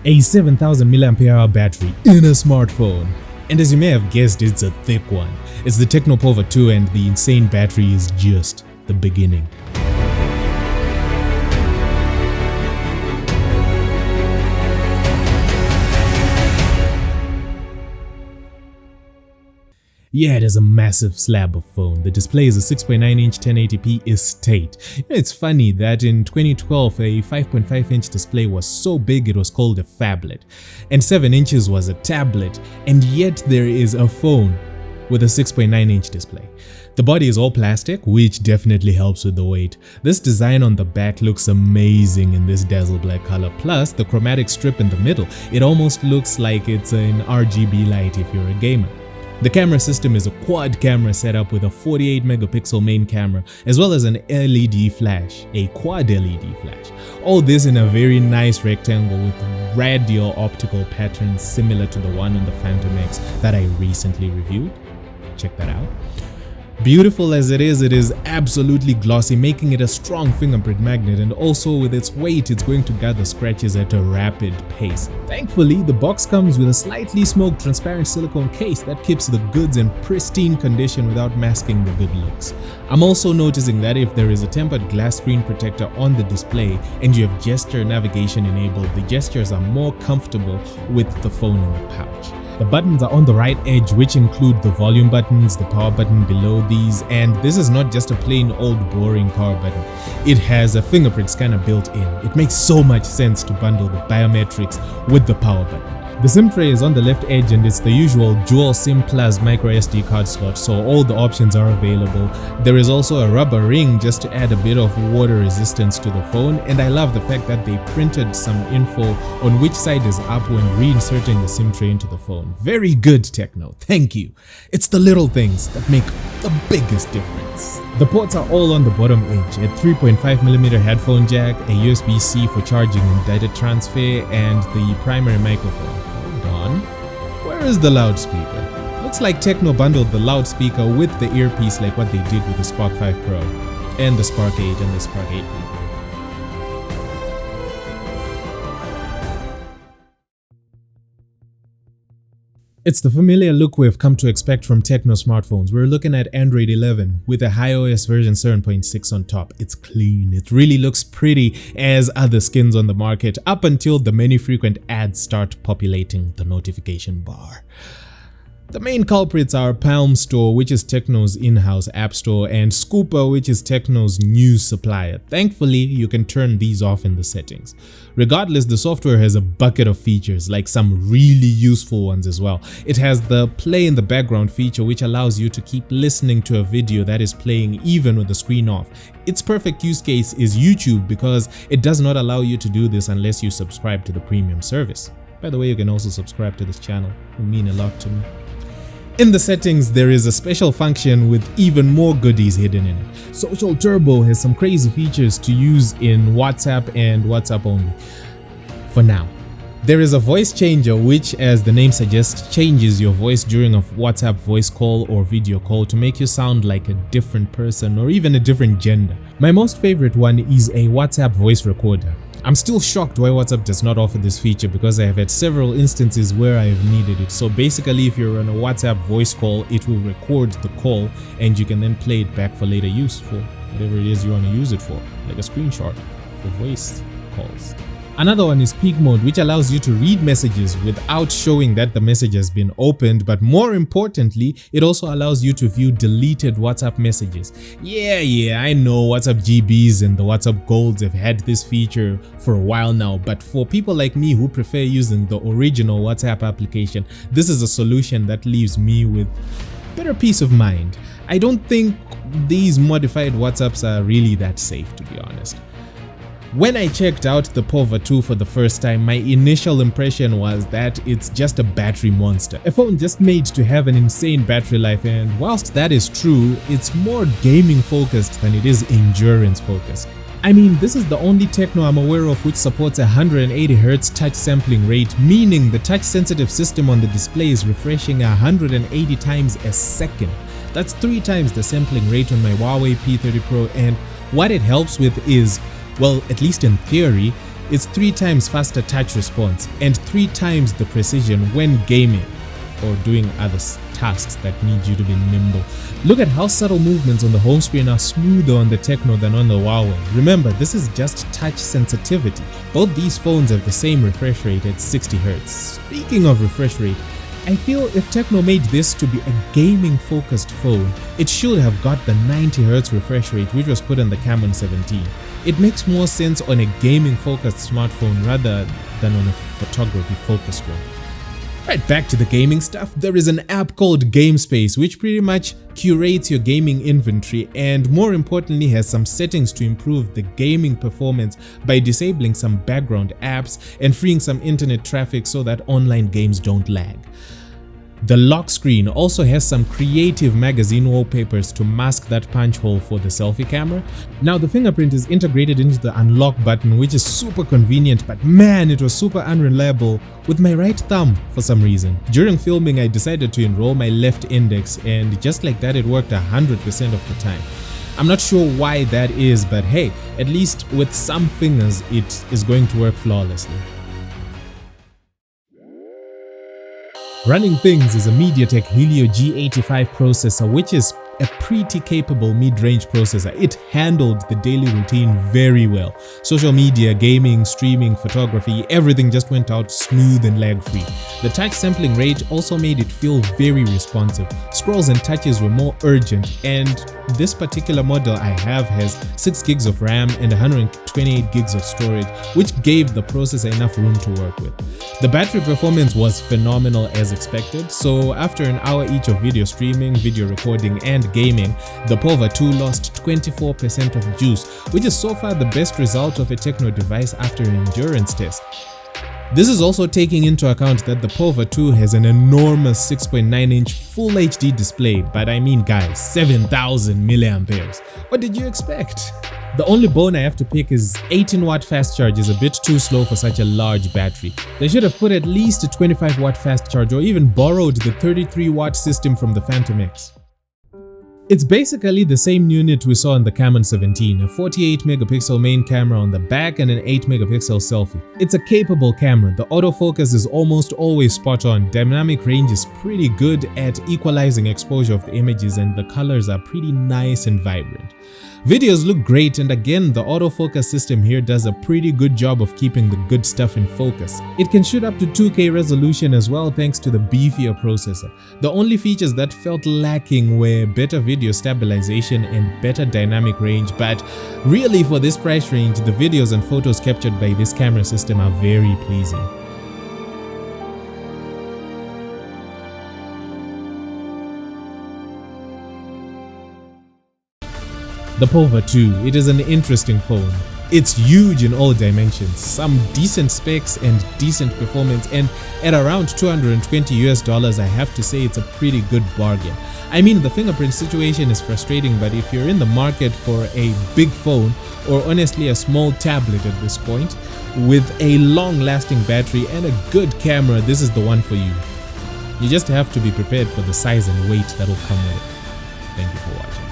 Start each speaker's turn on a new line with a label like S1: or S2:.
S1: A 7000 mAh battery in a smartphone. And as you may have guessed, it's a thick one. It's the Tecno Pova 2 and the insane battery is just the beginning. Yeah, it is a massive slab of phone. The display is a 6.9-inch 1080p estate. It's funny that in 2012 a 5.5-inch display was so big it was called a phablet, and 7 inches was a tablet, and yet there is a phone with a 6.9-inch display. The body is all plastic, which definitely helps with the weight. This design on the back looks amazing in this dazzle black color, plus the chromatic strip in the middle. It almost looks like it's an RGB light if you're a gamer. The camera system is a quad camera setup with a 48 megapixel main camera as well as an LED flash, a quad LED flash. All this in a very nice rectangle with radial optical patterns similar to the one on the Phantom X that I recently reviewed. Check that out. Beautiful as it is absolutely glossy, making it a strong fingerprint magnet, and also with its weight it's going to gather scratches at a rapid pace. Thankfully, the box comes with a slightly smoked transparent silicone case that keeps the goods in pristine condition without masking the good looks. I'm also noticing that if there is a tempered glass screen protector on the display and you have gesture navigation enabled, the gestures are more comfortable with the phone in the pouch. The buttons are on the right edge, which include the volume buttons, the power button below these, and this is not just a plain old boring power button. It has a fingerprint scanner built in. It makes so much sense to bundle the biometrics with the power button. The SIM tray is on the left edge and it's the usual dual SIM plus micro SD card slot, so all the options are available. There is also a rubber ring just to add a bit of water resistance to the phone, and I love the fact that they printed some info on which side is up when reinserting the SIM tray into the phone. Very good, Tecno, thank you. It's the little things that make the biggest difference. The ports are all on the bottom edge, a 3.5mm headphone jack, a USB-C for charging and data transfer, and the primary microphone. Where is the loudspeaker? Looks like Tecno bundled the loudspeaker with the earpiece like what they did with the Spark 5 Pro and the Spark 8 and the Spark 8 Pro. It's the familiar look we've come to expect from Tecno smartphones. We're looking at Android 11 with a iOS version 7.6 on top. It's clean, it really looks pretty as other skins on the market up until the many frequent ads start populating the notification bar. The main culprits are Palm Store, which is Tecno's in-house app store, and Scooper, which is Tecno's news supplier. Thankfully, you can turn these off in the settings. Regardless, the software has a bucket of features, like some really useful ones as well. It has the play in the background feature, which allows you to keep listening to a video that is playing even with the screen off. Its perfect use case is YouTube because it does not allow you to do this unless you subscribe to the premium service. By the way, you can also subscribe to this channel. It would mean a lot to me. In the settings, there is a special function with even more goodies hidden in it. Social Turbo has some crazy features to use in WhatsApp and WhatsApp only. For now. There is a voice changer which, as the name suggests, changes your voice during a WhatsApp voice call or video call to make you sound like a different person or even a different gender. My most favorite one is a WhatsApp voice recorder. I'm still shocked why WhatsApp does not offer this feature because I have had several instances where I have needed it. So basically, if you're on a WhatsApp voice call, it will record the call and you can then play it back for later use for whatever it is you want to use it for, like a screenshot for voice calls. Another one is peek mode, which allows you to read messages without showing that the message has been opened, but more importantly, it also allows you to view deleted WhatsApp messages. Yeah, I know WhatsApp GBs and the WhatsApp Golds have had this feature for a while now, but for people like me who prefer using the original WhatsApp application, this is a solution that leaves me with better peace of mind. I don't think these modified WhatsApps are really that safe, to be honest. When I checked out the Pova 2 for the first time, my initial impression was that it's just a battery monster. A phone just made to have an insane battery life, and whilst that is true, it's more gaming focused than it is endurance focused. I mean, this is the only Tecno I'm aware of which supports a 180Hz touch sampling rate, meaning the touch sensitive system on the display is refreshing 180 times a second. That's 3 times the sampling rate on my Huawei P30 Pro, and what it helps with is, well, at least in theory, It's 3 times faster touch response and 3 times the precision when gaming or doing other tasks that need you to be nimble. Look at how subtle movements on the home screen are smoother on the Tecno than on the Huawei. Remember, this is just touch sensitivity. Both these phones have the same refresh rate at 60Hz. Speaking of refresh rate, I feel if Tecno made this to be a gaming focused phone, it should have got the 90Hz refresh rate which was put on the Camon 17. It makes more sense on a gaming focused smartphone rather than on a photography focused one. Right, back to the gaming stuff, there is an app called GameSpace which pretty much curates your gaming inventory and more importantly has some settings to improve the gaming performance by disabling some background apps and freeing some internet traffic so that online games don't lag. The lock screen also has some creative magazine wallpapers to mask that punch hole for the selfie camera. Now the fingerprint is integrated into the unlock button which is super convenient, but man, it was super unreliable with my right thumb for some reason. During filming I decided to enroll my left index and just like that it worked 100% of the time. I'm not sure why that is, but hey, at least with some fingers it is going to work flawlessly. Running things is a MediaTek Helio G85 processor which is a pretty capable mid-range processor. It handled the daily routine very well. Social media, gaming, streaming, photography, everything just went out smooth and lag-free. The touch sampling rate also made it feel very responsive. Scrolls and touches were more urgent, and this particular model I have has 6 gigs of RAM and 128 gigs of storage, which gave the processor enough room to work with. The battery performance was phenomenal as expected, so after an hour each of video streaming, video recording and gaming, the Pova 2 lost 24% of juice, which is so far the best result of a Tecno device after an endurance test. This is also taking into account that the Pova 2 has an enormous 6.9-inch Full HD display, but I mean guys, 7000 mAh. What did you expect? The only bone I have to pick is 18-watt fast charge is a bit too slow for such a large battery. They should have put at least a 25-watt fast charge or even borrowed the 33-watt system from the Phantom X. It's basically the same unit we saw in the Camon 17, a 48-megapixel main camera on the back and an 8-megapixel selfie. It's a capable camera, the autofocus is almost always spot on, dynamic range is pretty good at equalizing exposure of the images and the colors are pretty nice and vibrant. Videos look great, and again the autofocus system here does a pretty good job of keeping the good stuff in focus. It can shoot up to 2K resolution as well thanks to the beefier processor. The only features that felt lacking were better video stabilization and better dynamic range, but really for this price range the videos and photos captured by this camera system are very pleasing. The Pova 2, it is an interesting phone. It's huge in all dimensions, some decent specs and decent performance, and at around $220 I have to say it's a pretty good bargain. I mean, the fingerprint situation is frustrating, but if you're in the market for a big phone or honestly a small tablet at this point with a long-lasting battery and a good camera, this is the one for you. You just have to be prepared for the size and weight that will come with it. Thank you for watching.